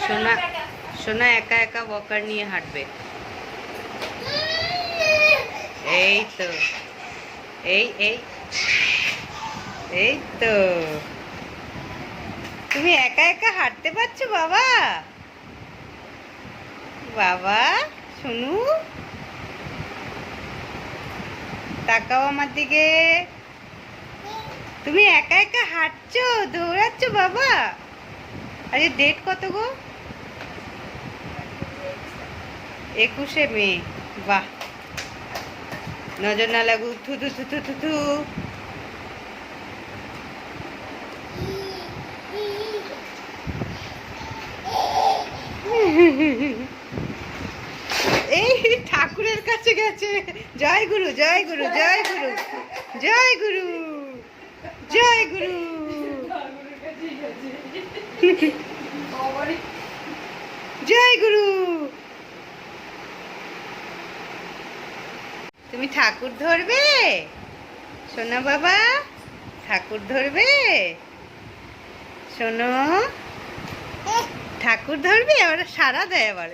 সোনা সোনা একা একা ওয়াকার নিয়ে হাঁটবে। এই তো, এই এই এই তো, তুমি একা একা হাঁটতে পারছো বাবা? বাবা সোনু, তাকাও আমার দিকে। তুমি একা একা হাঁটছো, দৌড়াচ্ছো বাবা? আরে ডেট কত গো? 21শে মে। বাহ, নজর না লাগুক। থু থু থু থু থু থু। এই ঠাকুরের কাছে গেছে। জয় গুরু, জয় গুরু, জয় গুরু, জয় গুরু, জয় গুরু। জয় গুরু। তুমি ঠাকুর ধরবে সোনা বাবা? ঠাকুর ধরবে শোনো? ঠাকুর ধরবে? আবার সারা দেয় আবার।